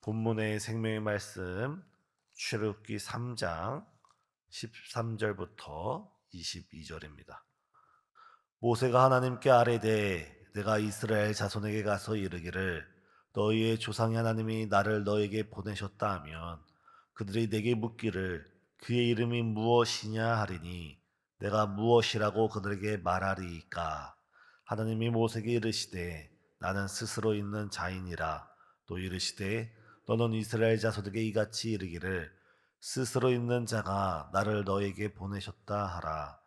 본문의 생명의 말씀 출애굽기 3장 13절부터 22절입니다. 모세가 하나님께 아뢰되 내가 이스라엘 자손에게 가서 이르기를 너희의 조상의 하나님이 나를 너에게 보내셨다 하면 그들이 내게 묻기를 그의 이름이 무엇이냐 하리니 내가 무엇이라고 그들에게 말하리이까. 하나님이 모세에게 이르시되 나는 스스로 있는 자이니라. 또 이르시되 너는 이스라엘 자손에게 이같이 이르기를 스스로 있는 자가 나를 너에게 보내셨다 하라.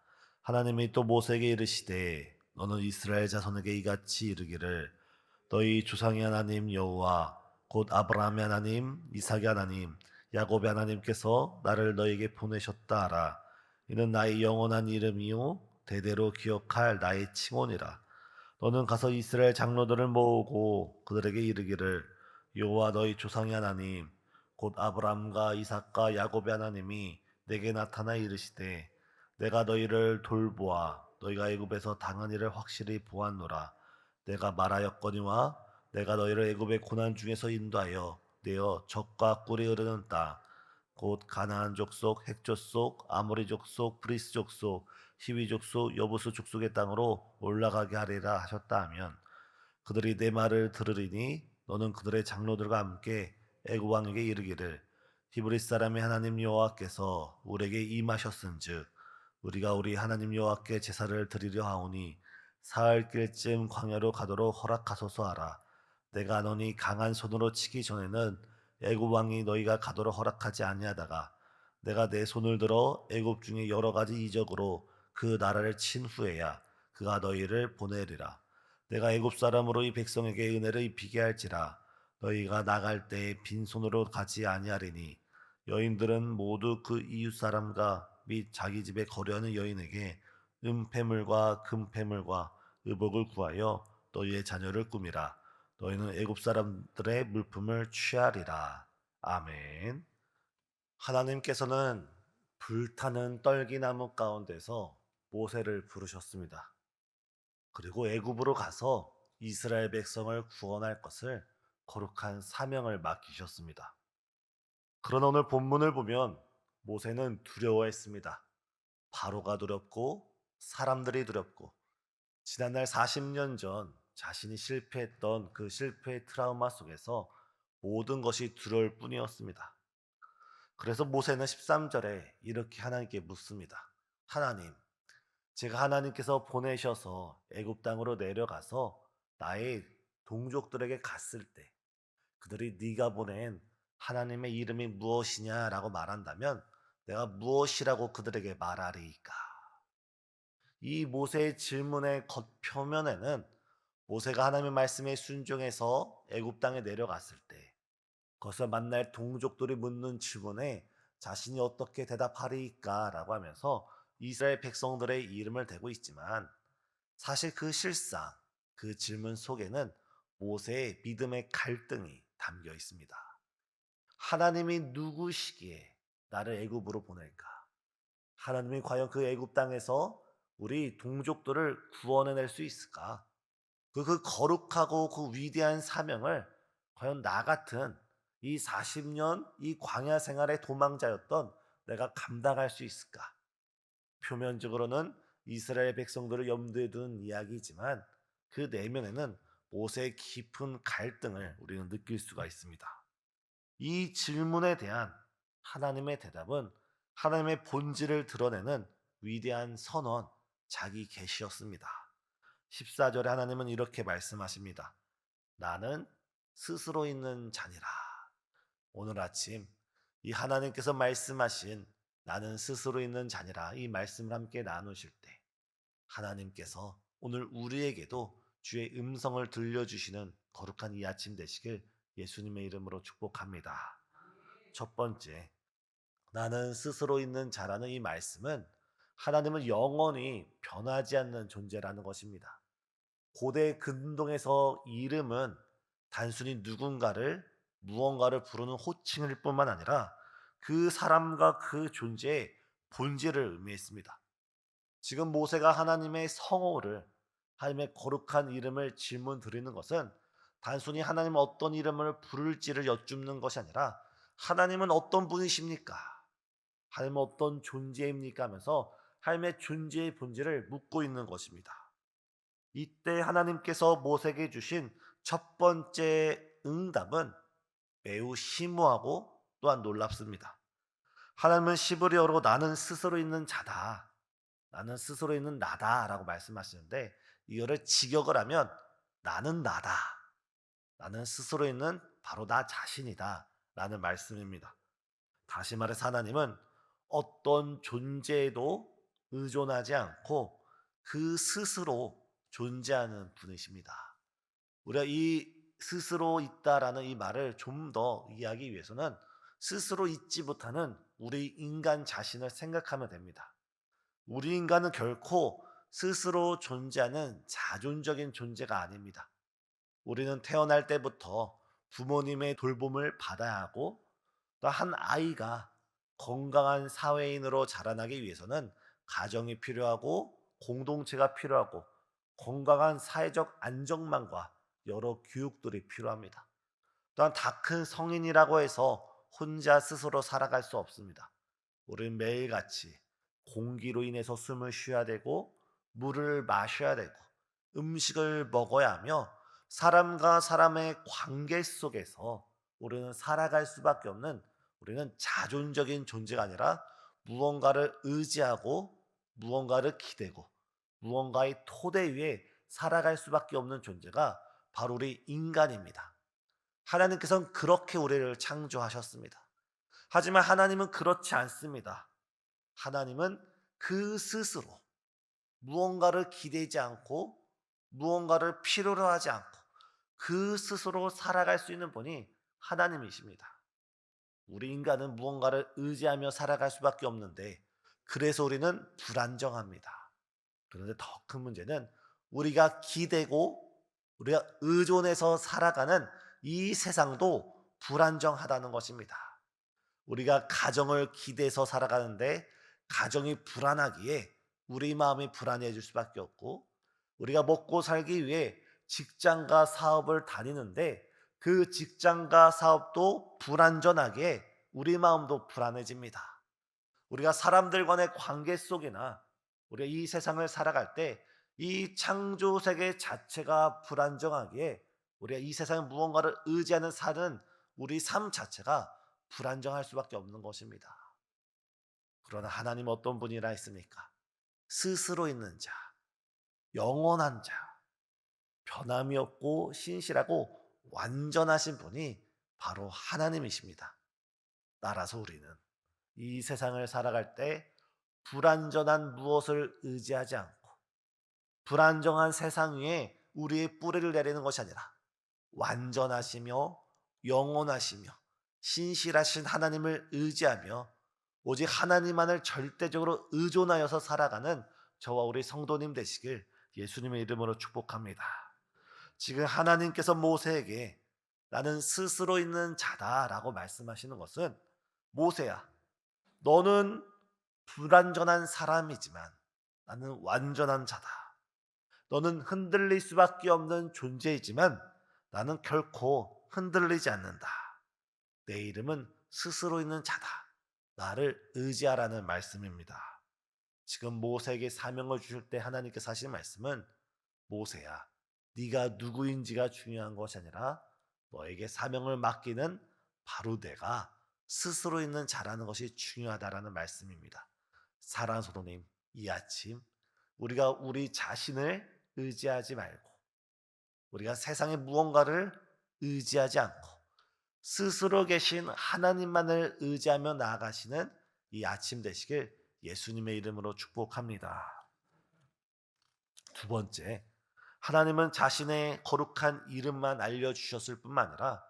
하나님이 또 모세에게 이르시되 너는 이스라엘 자손에게 이같이 이르기를 너희 조상의 하나님 여호와 곧 아브라함의 하나님 이삭의 하나님 야곱의 하나님께서 나를 너에게 보내셨다 하라. 이는 나의 영원한 이름이요 대대로 기억할 나의 칭호니라. 너는 가서 이스라엘 장로들을 모으고 그들에게 이르기를 여호와 너희 조상의 하나님 곧 아브라함과 이삭과 야곱의 하나님이 내게 나타나 이르시되 내가 너희를 돌보아 너희가 애굽에서 당한 일을 확실히 보았노라. 내가 말하였거니와 내가 너희를 애굽의 고난 중에서 인도하여 내어 적과 꿀이 흐르는 땅 곧 가나안 족속, 헷 족속, 아모리 족속, 브리스 족속, 히위 족속, 여부수 족속의 땅으로 올라가게 하리라 하셨다 하면 그들이 내 말을 들으리니 너는 그들의 장로들과 함께 애굽 왕에게 이르기를 히브리 사람의 하나님 여호와께서 우리에게 임하셨은즉 우리가 우리 하나님 여호와께 제사를 드리려 하오니 사흘 길쯤 광야로 가도록 허락하소서 하라. 내가 너니 강한 손으로 치기 전에는 애굽 왕이 너희가 가도록 허락하지 아니하다가 내가 내 손을 들어 애굽 중에 여러 가지 이적으로 그 나라를 친 후에야 그가 너희를 보내리라. 내가 애굽 사람으로 이 백성에게 은혜를 입히게 할지라 너희가 나갈 때에 빈손으로 가지 아니하리니 여인들은 모두 그 이웃 사람과 및 자기 집에 거류하는 여인에게 은폐물과 금폐물과 의복을 구하여 너희의 자녀를 꾸미라. 너희는 애굽 사람들의 물품을 취하리라. 아멘. 하나님께서는 불타는 떨기나무 가운데서 모세를 부르셨습니다. 그리고 애굽으로 가서 이스라엘 백성을 구원할 것을 거룩한 사명을 맡기셨습니다. 그러나 오늘 본문을 보면 모세는 두려워했습니다. 바로가 두렵고 사람들이 두렵고 지난날 40년 전 자신이 실패했던 그 실패의 트라우마 속에서 모든 것이 두려울 뿐이었습니다. 그래서 모세는 13절에 이렇게 하나님께 묻습니다. 하나님, 제가 하나님께서 보내셔서 애굽 땅으로 내려가서 나의 동족들에게 갔을 때 그들이 네가 보낸 하나님의 이름이 무엇이냐라고 말한다면 내가 무엇이라고 그들에게 말하리이까? 이 모세의 질문의 겉표면에는 모세가 하나님의 말씀에 순종해서 애굽 땅에 내려갔을 때 거기서 만날 동족들이 묻는 질문에 자신이 어떻게 대답하리까라고 하면서 이스라엘 백성들의 이름을 대고 있지만 사실 그 실상, 그 질문 속에는 모세의 믿음의 갈등이 담겨 있습니다. 하나님이 누구시기에 나를 애굽으로 보낼까? 하나님이 과연 그 애굽 땅에서 우리 동족들을 구원해낼 수 있을까? 그 거룩하고 그 위대한 사명을 과연 나 같은 이 40년 이 광야 생활의 도망자였던 내가 감당할 수 있을까? 표면적으로는 이스라엘 백성들을 염두에 둔 이야기지만 그 내면에는 모세의 깊은 갈등을 우리는 느낄 수가 있습니다. 이 질문에 대한 하나님의 대답은 하나님의 본질을 드러내는 위대한 선언, 자기 계시였습니다. 14절에 하나님은 이렇게 말씀하십니다. 나는 스스로 있는 자니라. 오늘 아침 이 하나님께서 말씀하신 나는 스스로 있는 자니라 이 말씀을 함께 나누실 때 하나님께서 오늘 우리에게도 주의 음성을 들려주시는 거룩한 이 아침 되시길 예수님의 이름으로 축복합니다. 첫 번째, 나는 스스로 있는 자라는 이 말씀은 하나님은 영원히 변하지 않는 존재라는 것입니다. 고대 근동에서 이름은 단순히 누군가를 무언가를 부르는 호칭일 뿐만 아니라 그 사람과 그 존재의 본질을 의미했습니다. 지금 모세가 하나님의 성호를 하나님의 거룩한 이름을 질문 드리는 것은 단순히 하나님 어떤 이름을 부를지를 여쭙는 것이 아니라 하나님은 어떤 분이십니까? 하나님은 어떤 존재입니까? 하면서 하나님의 존재의 본질을 묻고 있는 것입니다. 이때 하나님께서 모세에게 주신 첫 번째 응답은 매우 심오하고 또한 놀랍습니다. 하나님은 시브리어로 나는 스스로 있는 자다, 나는 스스로 있는 나다라고 말씀하시는데, 이거를 직역을 하면 나는 나다, 나는 스스로 있는 바로 나 자신이다 라는 말씀입니다. 다시 말해서 하나님은 어떤 존재에도 의존하지 않고 그 스스로 존재하는 분이십니다. 우리가 이 스스로 있다라는 이 말을 좀 더 이해하기 위해서는 스스로 있지 못하는 우리 인간 자신을 생각하면 됩니다. 우리 인간은 결코 스스로 존재하는 자존적인 존재가 아닙니다. 우리는 태어날 때부터 부모님의 돌봄을 받아야 하고, 또 한 아이가 건강한 사회인으로 자라나기 위해서는 가정이 필요하고 공동체가 필요하고 건강한 사회적 안정망과 여러 교육들이 필요합니다. 또한 다 큰 성인이라고 해서 혼자 스스로 살아갈 수 없습니다. 우리는 매일같이 공기로 인해서 숨을 쉬어야 되고 물을 마셔야 되고 음식을 먹어야 하며 사람과 사람의 관계 속에서 우리는 살아갈 수밖에 없는, 우리는 자존적인 존재가 아니라 무언가를 의지하고 무언가를 기대고 무언가의 토대 위에 살아갈 수밖에 없는 존재가 바로 우리 인간입니다. 하나님께서는 그렇게 우리를 창조하셨습니다. 하지만 하나님은 그렇지 않습니다. 하나님은 그 스스로 무언가를 기대지 않고 무언가를 필요로 하지 않고 그 스스로 살아갈 수 있는 분이 하나님이십니다. 우리 인간은 무언가를 의지하며 살아갈 수밖에 없는데, 그래서 우리는 불안정합니다. 그런데 더 큰 문제는 우리가 기대고 우리가 의존해서 살아가는 이 세상도 불안정하다는 것입니다. 우리가 가정을 기대서 살아가는데 가정이 불안하기에 우리 마음이 불안해질 수밖에 없고, 우리가 먹고 살기 위해 직장과 사업을 다니는데 그 직장과 사업도 불안전하기에 우리 마음도 불안해집니다. 우리가 사람들 간의 관계 속이나 우리가 이 세상을 살아갈 때 이 창조 세계 자체가 불안정하기에 우리가 이 세상에 무언가를 의지하는 사는 우리 삶 자체가 불안정할 수밖에 없는 것입니다. 그러나 하나님은 어떤 분이라 했습니까? 스스로 있는 자, 영원한 자, 변함이 없고 신실하고 완전하신 분이 바로 하나님이십니다. 따라서 우리는 이 세상을 살아갈 때 불완전한 무엇을 의지하지 않고 불안정한 세상 위에 우리의 뿌리를 내리는 것이 아니라 완전하시며 영원하시며 신실하신 하나님을 의지하며 오직 하나님만을 절대적으로 의존하여서 살아가는 저와 우리 성도님 되시길 예수님의 이름으로 축복합니다. 지금 하나님께서 모세에게 나는 스스로 있는 자다라고 말씀하시는 것은, 모세야, 너는 불완전한 사람이지만 나는 완전한 자다. 너는 흔들릴 수밖에 없는 존재이지만 나는 결코 흔들리지 않는다. 내 이름은 스스로 있는 자다. 나를 의지하라는 말씀입니다. 지금 모세에게 사명을 주실 때 하나님께서 하신 말씀은, 모세야, 네가 누구인지가 중요한 것이 아니라 너에게 사명을 맡기는 바로 내가 스스로 있는 자라는 것이 중요하다라는 말씀입니다. 사랑하는 성도님, 이 아침 우리가 우리 자신을 의지하지 말고 우리가 세상의 무언가를 의지하지 않고 스스로 계신 하나님만을 의지하며 나아가시는 이 아침 되시길 예수님의 이름으로 축복합니다. 두 번째, 하나님은 자신의 거룩한 이름만 알려주셨을 뿐만 아니라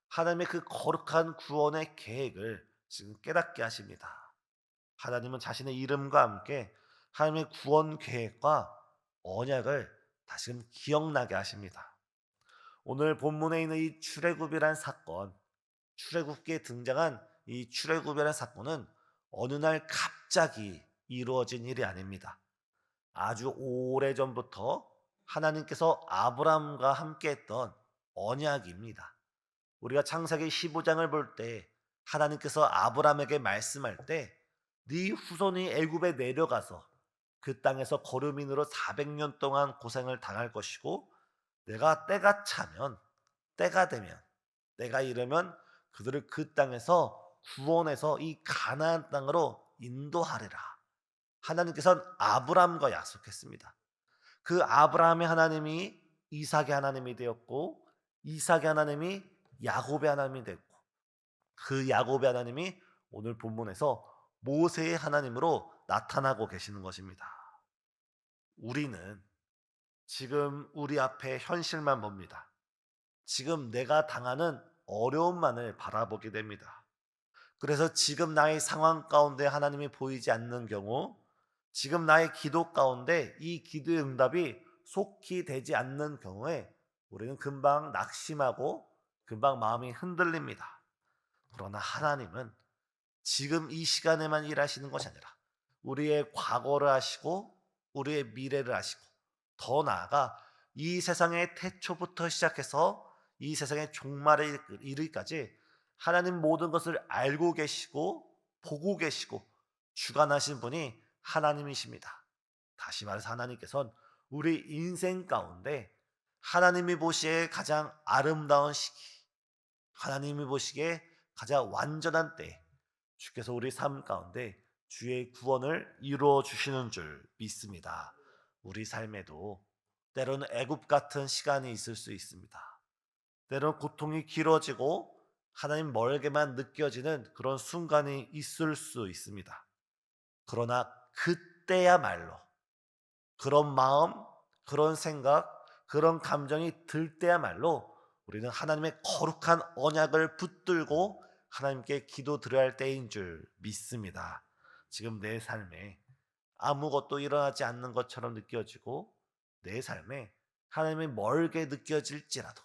하나님의 그 거룩한 구원의 계획을 지금 깨닫게 하십니다. 하나님은 자신의 이름과 함께 하나님의 구원 계획과 언약을 다시금 기억나게 하십니다. 오늘 본문에 있는 이 출애굽이란 사건, 출애굽기에 등장한 이 출애굽이라는 사건은 어느 날 갑자기 이루어진 일이 아닙니다. 아주 오래전부터 하나님께서 아브라함과 함께했던 언약입니다. 우리가 창세기 15장을 볼 때 하나님께서 아브라함에게 말씀할 때 네 후손이 애굽에 내려가서 그 땅에서 거류민으로 400년 동안 고생을 당할 것이고 내가 때가 차면 때가 되면 때가 이르면 그들을 그 땅에서 구원해서 이 가나안 땅으로 인도하리라. 하나님께서는 아브라함과 약속했습니다. 그 아브라함의 하나님이 이삭의 하나님이 되었고 이삭의 하나님이 야곱의 하나님이 됐고 그 야곱의 하나님이 오늘 본문에서 모세의 하나님으로 나타나고 계시는 것입니다. 우리는 지금 우리 앞에 현실만 봅니다. 지금 내가 당하는 어려움만을 바라보게 됩니다. 그래서 지금 나의 상황 가운데 하나님이 보이지 않는 경우, 지금 나의 기도 가운데 이 기도의 응답이 속히 되지 않는 경우에 우리는 금방 낙심하고 금방 마음이 흔들립니다. 그러나 하나님은 지금 이 시간에만 일하시는 것이 아니라 우리의 과거를 아시고 우리의 미래를 아시고 더 나아가 이 세상의 태초부터 시작해서 이 세상의 종말에 이르기까지 하나님 모든 것을 알고 계시고 보고 계시고 주관하신 분이 하나님이십니다. 다시 말해서 하나님께서는 우리 인생 가운데 하나님이 보시기에 가장 아름다운 시기, 하나님이 보시기에 가장 완전한 때 주께서 우리 삶 가운데 주의 구원을 이루어 주시는 줄 믿습니다. 우리 삶에도 때로는 애굽 같은 시간이 있을 수 있습니다. 때로는 고통이 길어지고 하나님 멀게만 느껴지는 그런 순간이 있을 수 있습니다. 그러나 그때야말로 그런 마음, 그런 생각, 그런 감정이 들 때야말로 우리는 하나님의 거룩한 언약을 붙들고 하나님께 기도드려야 할 때인 줄 믿습니다. 지금 내 삶에 아무것도 일어나지 않는 것처럼 느껴지고 내 삶에 하나님이 멀게 느껴질지라도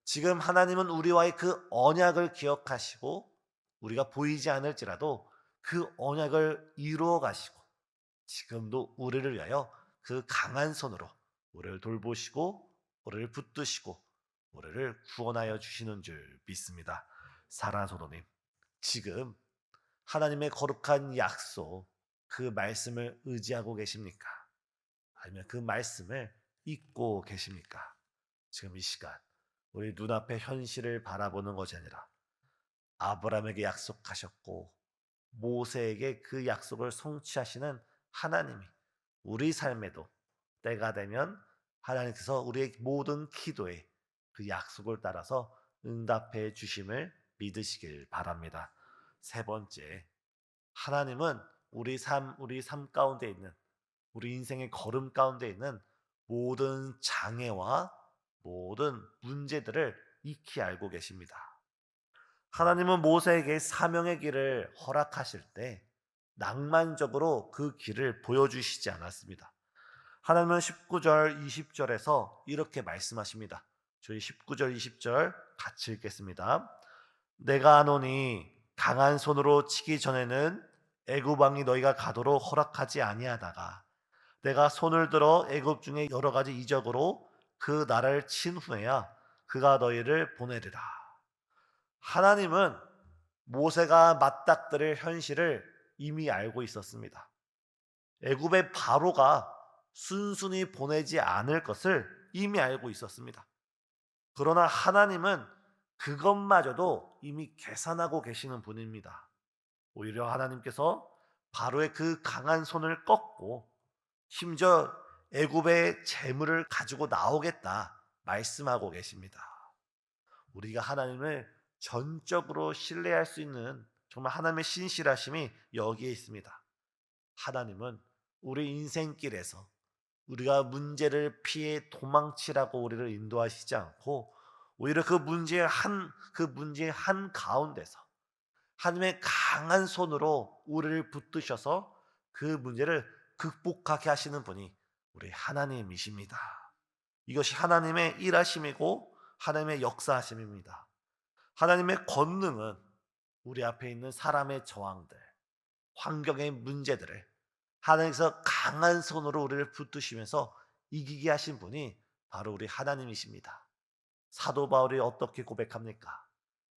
지금 하나님은 우리와의 그 언약을 기억하시고 우리가 보이지 않을지라도 그 언약을 이루어 가시고 지금도 우리를 위하여 그 강한 손으로 우리를 돌보시고 우리를 붙드시고 우리를 구원하여 주시는 줄 믿습니다. 사랑하는 성도님, 지금 하나님의 거룩한 약속 그 말씀을 의지하고 계십니까? 아니면 그 말씀을 잊고 계십니까? 지금 이 시간 우리 눈앞의 현실을 바라보는 것이 아니라 아브라함에게 약속하셨고 모세에게 그 약속을 성취하시는 하나님이 우리 삶에도 때가 되면 하나님께서 우리의 모든 기도에 그 약속을 따라서 응답해 주심을 믿으시길 바랍니다. 세 번째, 하나님은 우리 삶 가운데 있는 우리 인생의 걸음 가운데 있는 모든 장애와 모든 문제들을 익히 알고 계십니다. 하나님은 모세에게 사명의 길을 허락하실 때 낭만적으로 그 길을 보여주시지 않았습니다. 하나님은 19절, 20절에서 이렇게 말씀하십니다. 저희 19절, 20절 같이 읽겠습니다. 내가 아노니 강한 손으로 치기 전에는 애굽 왕이 너희가 가도록 허락하지 아니하다가 내가 손을 들어 애굽 중에 여러 가지 이적으로 그 나라를 친 후에야 그가 너희를 보내리라. 하나님은 모세가 맞닥뜨릴 현실을 이미 알고 있었습니다. 애굽의 바로가 순순히 보내지 않을 것을 이미 알고 있었습니다. 그러나 하나님은 그것마저도 이미 계산하고 계시는 분입니다. 오히려 하나님께서 바로의 그 강한 손을 꺾고 심지어 애굽의 재물을 가지고 나오겠다 말씀하고 계십니다. 우리가 하나님을 전적으로 신뢰할 수 있는 정말 하나님의 신실하심이 여기에 있습니다. 하나님은 우리 인생길에서 우리가 문제를 피해 도망치라고 우리를 인도하시지 않고 오히려 그 문제의 한 가운데서 하나님의 강한 손으로 우리를 붙드셔서 그 문제를 극복하게 하시는 분이 우리 하나님이십니다. 이것이 하나님의 일하심이고 하나님의 역사하심입니다. 하나님의 권능은 우리 앞에 있는 사람의 저항들, 환경의 문제들을 하나님께서 강한 손으로 우리를 붙드시면서 이기게 하신 분이 바로 우리 하나님이십니다. 사도 바울이 어떻게 고백합니까?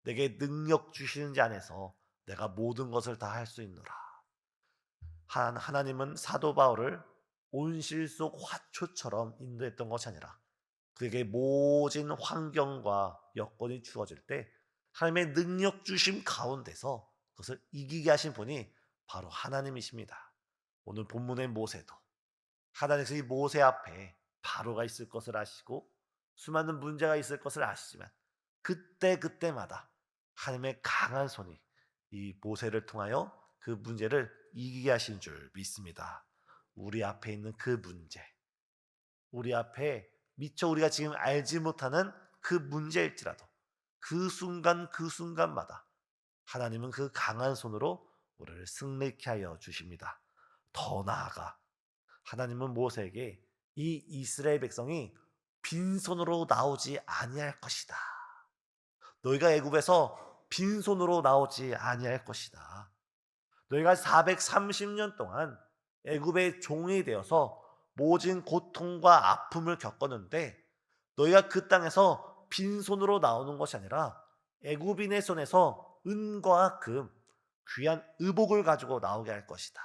내게 능력 주시는 자 안에서 내가 모든 것을 다 할 수 있노라. 하나님은 사도 바울을 온실 속 화초처럼 인도했던 것이 아니라 그에게 모진 환경과 여건이 주어질 때 하나님의 능력 주심 가운데서 그것을 이기게 하신 분이 바로 하나님이십니다. 오늘 본문의 모세도 하나님께서 이 모세 앞에 바로가 있을 것을 아시고 수많은 문제가 있을 것을 아시지만 그때마다 하나님의 강한 손이 이 모세를 통하여 그 문제를 이기게 하신 줄 믿습니다. 우리 앞에 있는 그 문제, 우리 앞에 미처 우리가 지금 알지 못하는 그 문제일지라도 그 순간 그 순간마다 하나님은 그 강한 손으로 우리를 승리케 하여 주십니다. 더 나아가 하나님은 모세에게 이 이스라엘 백성이 빈손으로 나오지 아니할 것이다. 너희가 애굽에서 빈손으로 나오지 아니할 것이다. 너희가 430년 동안 애굽의 종이 되어서 모진 고통과 아픔을 겪었는데 너희가 그 땅에서 빈손으로 나오는 것이 아니라 애굽인의 손에서 은과 금, 귀한 의복을 가지고 나오게 할 것이다.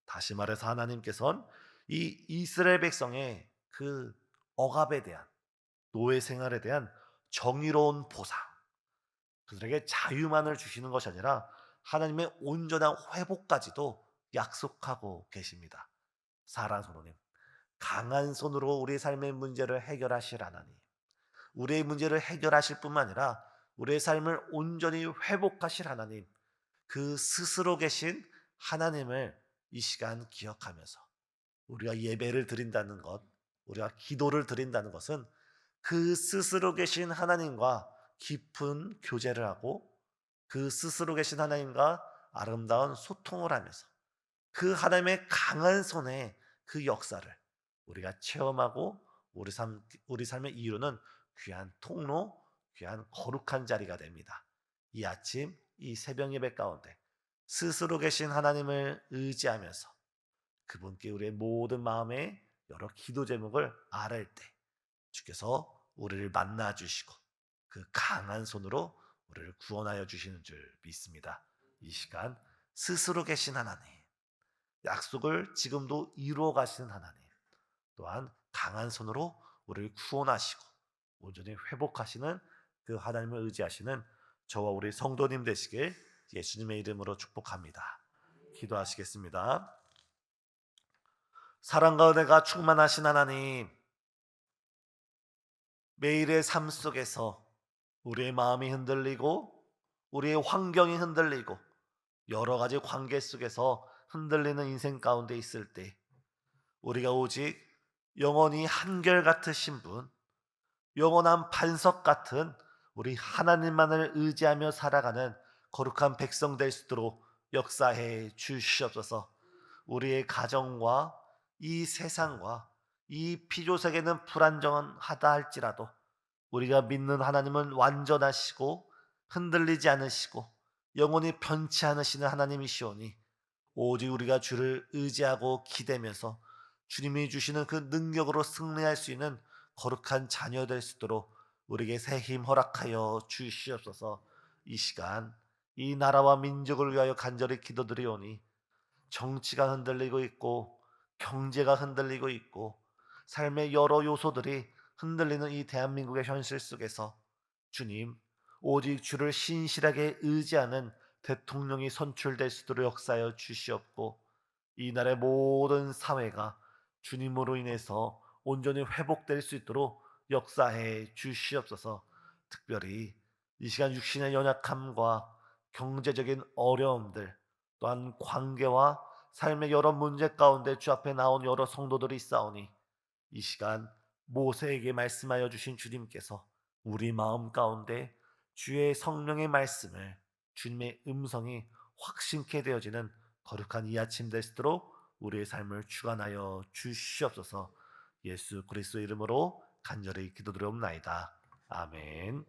다시 말해서 하나님께서는 이 이스라엘 백성의 그 억압에 대한 노예 생활에 대한 정의로운 보상, 그들에게 자유만을 주시는 것이 아니라 하나님의 온전한 회복까지도 약속하고 계십니다. 사랑하는 성도님, 강한 손으로 우리의 삶의 문제를 해결하실 하나님, 우리의 문제를 해결하실 뿐만 아니라 우리의 삶을 온전히 회복하실 하나님, 그 스스로 계신 하나님을 이 시간 기억하면서 우리가 예배를 드린다는 것, 우리가 기도를 드린다는 것은 그 스스로 계신 하나님과 깊은 교제를 하고 그 스스로 계신 하나님과 아름다운 소통을 하면서 그 하나님의 강한 손의 그 역사를 우리가 체험하고 우리 삶의 이루는 귀한 통로, 귀한 거룩한 자리가 됩니다. 이 아침, 이 새벽 예배 가운데 스스로 계신 하나님을 의지하면서 그분께 우리의 모든 마음의 여러 기도 제목을 아뢰 때 주께서 우리를 만나 주시고 그 강한 손으로 우리를 구원하여 주시는 줄 믿습니다. 이 시간 스스로 계신 하나님, 약속을 지금도 이루어 가시는 하나님, 또한 강한 손으로 우리를 구원하시고 온전히 회복하시는 그 하나님을 의지하시는 저와 우리 성도님 되시길 예수님의 이름으로 축복합니다. 기도하시겠습니다. 사랑과 은혜가 충만하신 하나님, 매일의 삶 속에서 우리의 마음이 흔들리고 우리의 환경이 흔들리고 여러 가지 관계 속에서 흔들리는 인생 가운데 있을 때 우리가 오직 영원히 한결같으신 분, 영원한 반석 같은 우리 하나님만을 의지하며 살아가는 거룩한 백성 될 수 있도록 역사해 주시옵소서. 우리의 가정과 이 세상과 이 피조세계는 불안정하다 할지라도 우리가 믿는 하나님은 완전하시고 흔들리지 않으시고 영원히 변치 않으시는 하나님이시오니 오직 우리가 주를 의지하고 기대면서 주님이 주시는 그 능력으로 승리할 수 있는 거룩한 자녀 될 수 있도록 우리에게 새 힘 허락하여 주시옵소서. 이 시간 이 나라와 민족을 위하여 간절히 기도드리오니 정치가 흔들리고 있고 경제가 흔들리고 있고 삶의 여러 요소들이 흔들리는 이 대한민국의 현실 속에서 주님, 오직 주를 신실하게 의지하는 대통령이 선출될 수 있도록 역사하여 주시옵고 이 나라의 모든 사회가 주님으로 인해서 온전히 회복될 수 있도록 역사해 주시옵소서. 특별히 이 시간 육신의 연약함과 경제적인 어려움들 또한 관계와 삶의 여러 문제 가운데 주 앞에 나온 여러 성도들이 있사오니 이 시간 모세에게 말씀하여 주신 주님께서 우리 마음 가운데 주의 성령의 말씀을 주님의 음성이 확신케 되어지는 거룩한 이 아침 되시도록 우리의 삶을 주관하여 주시옵소서. 예수 그리스도 이름으로 간절히 기도드리옵나이다. 아멘.